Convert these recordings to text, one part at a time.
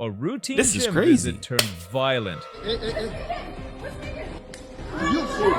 A routine This is gym crazy. visit turned violent. You fool!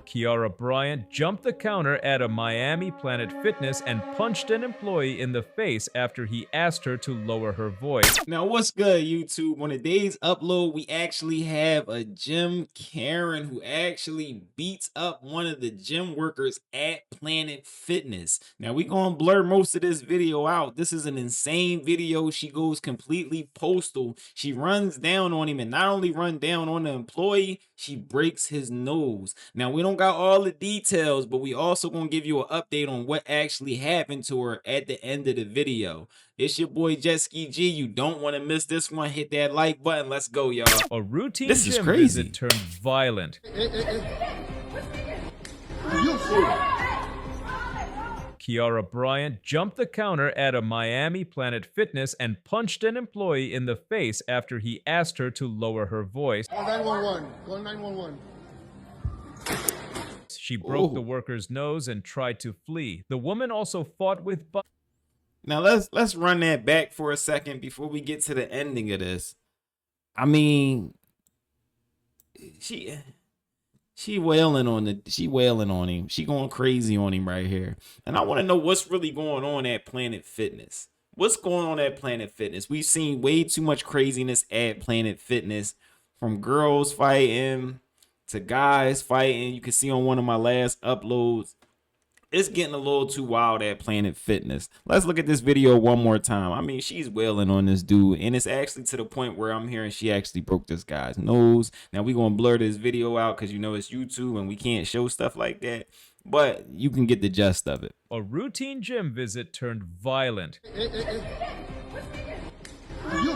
Kiara Bryant jumped the counter at a Miami Planet Fitness and punched an employee in the face after he asked her to lower her voice. Now, what's good, YouTube? On today's upload, we actually have a Jim Karen who actually beats up one of the gym workers at Planet Fitness. Now, we're going to blur most of this video out. This is an insane video. She goes completely postal. She runs down on him, and not only run down on the employee, she breaks his nose. Now, we don't got all the details, but we also going to give you an update on what actually happened to her at the end of the video. It's your boy Jetski G. You don't want to miss this one. Hit that like button. Let's go, y'all. A routine This is gym crazy. visit turned violent. You fool! Kiara Bryant jumped the counter at a Miami Planet Fitness and punched an employee in the face after he asked her to lower her voice. Call 911. Call 911. She broke the Ooh. worker's nose and tried to flee. The woman also fought with Now let's run that back for a second before we get to the ending of this. I mean, she wailing on him. She going crazy on him right here. And I want to know what's really going on at Planet Fitness. What's going on at Planet Fitness? We've seen way too much craziness at Planet Fitness, from girls fighting to guys fighting. You can see on one of my last uploads, it's getting a little too wild at Planet Fitness. Let's look at this video one more time. I mean, she's wailing on this dude, and it's actually to the point where I'm hearing she actually broke this guy's nose. Now, we're going to blur this video out because, you know, it's YouTube and we can't show stuff like that, but you can get the gist of it. a routine gym visit turned violent. You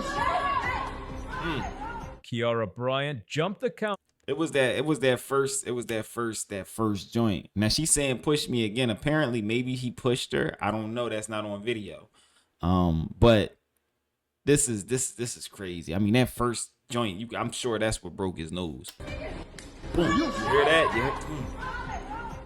fool! Kiara Bryant jumped the counter. It was that first joint. Now she's saying push me again. Apparently, maybe he pushed her. I don't know. That's not on video. But this is crazy. I mean, that first joint, I'm sure that's what broke his nose. Boom. You hear that? Yeah.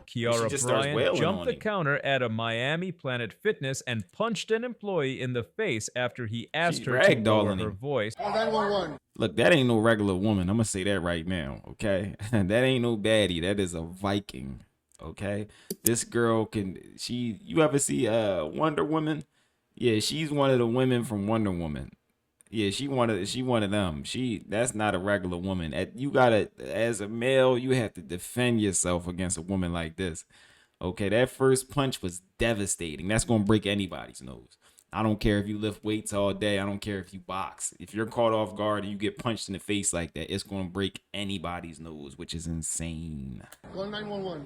She Kiara just starts Bryant wailing jumped on the him. counter at a Miami Planet Fitness and punched an employee in the face after he asked She's her to lower ragdolling her him. voice. Call 911. Look, that ain't no regular woman. I'm gonna say that right now, okay? That ain't no baddie. That is a Viking, okay? This girl you ever see Wonder Woman? Yeah, she's one of the women from Wonder Woman. Yeah, she one of them. That's not a regular woman. You gotta, as a male, you have to defend yourself against a woman like this. Okay, that first punch was devastating. That's gonna break anybody's nose. I don't care if you lift weights all day. I don't care if you box. If you're caught off guard and you get punched in the face like that, it's gonna break anybody's nose, which is insane. Call 911.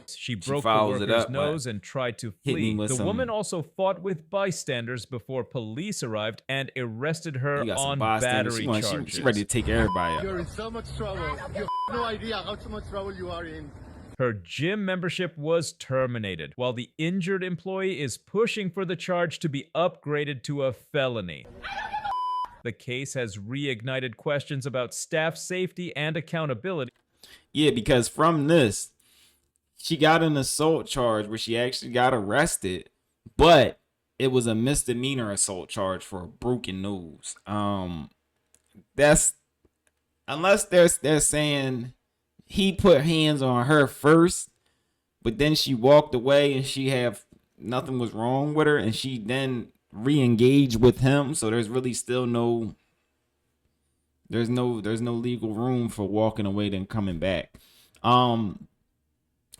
She broke the follows it worker's up by nose and tried to hitting flee. him with The some- woman also fought with bystanders before police arrived and arrested her You got some on bystanders. battery She charges. ready to take everybody out. You're in so much trouble. You have no idea how much trouble you are in. Her gym membership was terminated, while the injured employee is pushing for the charge to be upgraded to a felony. The case has reignited questions about staff safety and accountability. Yeah, because from this, she got an assault charge where she actually got arrested, but it was a misdemeanor assault charge for a broken nose. That's unless they're saying he put hands on her first, but then she walked away and nothing was wrong with her, and she then re-engaged with him. So there's really still there's no legal room for walking away then coming back.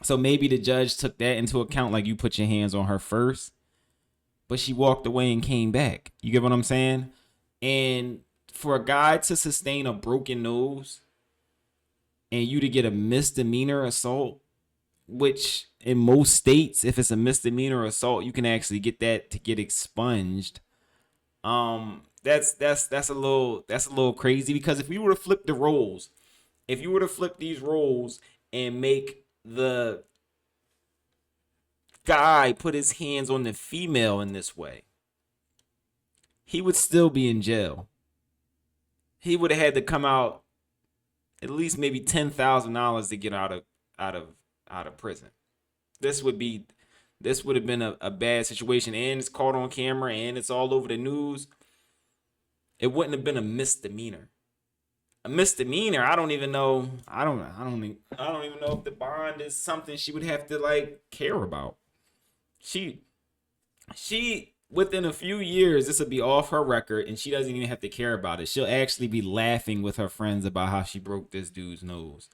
So maybe the judge took that into account, like you put your hands on her first, but she walked away and came back. You get what I'm saying? And for a guy to sustain a broken nose and you to get a misdemeanor assault, which in most states, if it's a misdemeanor assault, you can actually get that to get expunged. That's a little crazy, because if we were to flip the roles, if you were to flip these roles and make the guy put his hands on the female in this way, he would still be in jail. He would have had to come out at least maybe $10,000 to get out of prison. This would be this would have been a bad situation, and it's caught on camera and it's all over the news, it wouldn't have been a misdemeanor. A misdemeanor, I don't even know. I don't even know if the bond is something she would have to like care about. She within a few years, this will be off her record, and she doesn't even have to care about it. She'll actually be laughing with her friends about how she broke this dude's nose.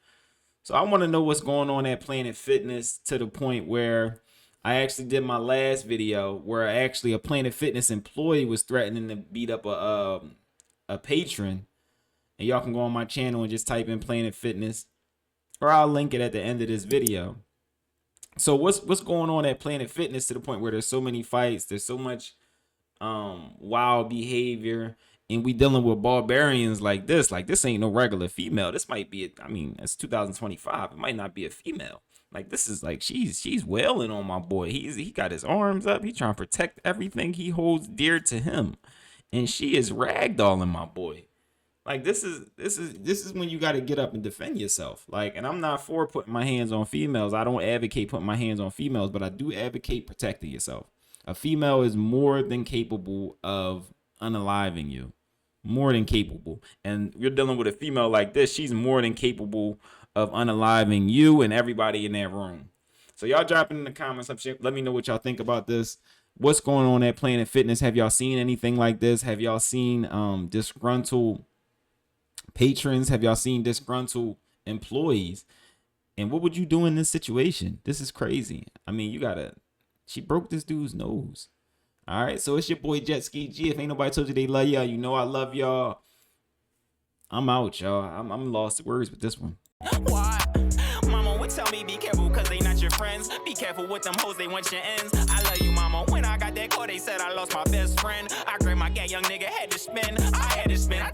So I want to know what's going on at Planet Fitness, to the point where I actually did my last video where actually a Planet Fitness employee was threatening to beat up a patron. And y'all can go on my channel and just type in Planet Fitness, or I'll link it at the end of this video. So what's going on at Planet Fitness, to the point where there's so many fights, there's so much wild behavior, and we dealing with barbarians like this. Like, this ain't no regular female. This might be, I mean, it's 2025. It might not be a female. Like, this is like, she's wailing on my boy. He got his arms up. He trying to protect everything he holds dear to him, and she is ragdolling my boy. Like, this is when you got to get up and defend yourself. Like, and I'm not for putting my hands on females. I don't advocate putting my hands on females, but I do advocate protecting yourself. A female is more than capable of unaliving you. More than capable. And you're dealing with a female like this. She's more than capable of unaliving you and everybody in that room. So y'all drop it in the comments. Let me know what y'all think about this. What's going on at Planet Fitness? Have y'all seen anything like this? Have y'all seen disgruntled patrons? Have y'all seen disgruntled employees? And what would you do in this situation? This is crazy. I mean, she broke this dude's nose. All right, so it's your boy Jet Ski G. If ain't nobody told you they love y'all, you know I love y'all. I'm out, y'all. I'm lost for words with this one. Why? Mama would tell me be careful, cause they not your friends. Be careful with them hoes, they want your ends. I love you, mama. When I got that call, they said I lost my best friend. I grabbed my gat, young nigga had to spin. I had to spin.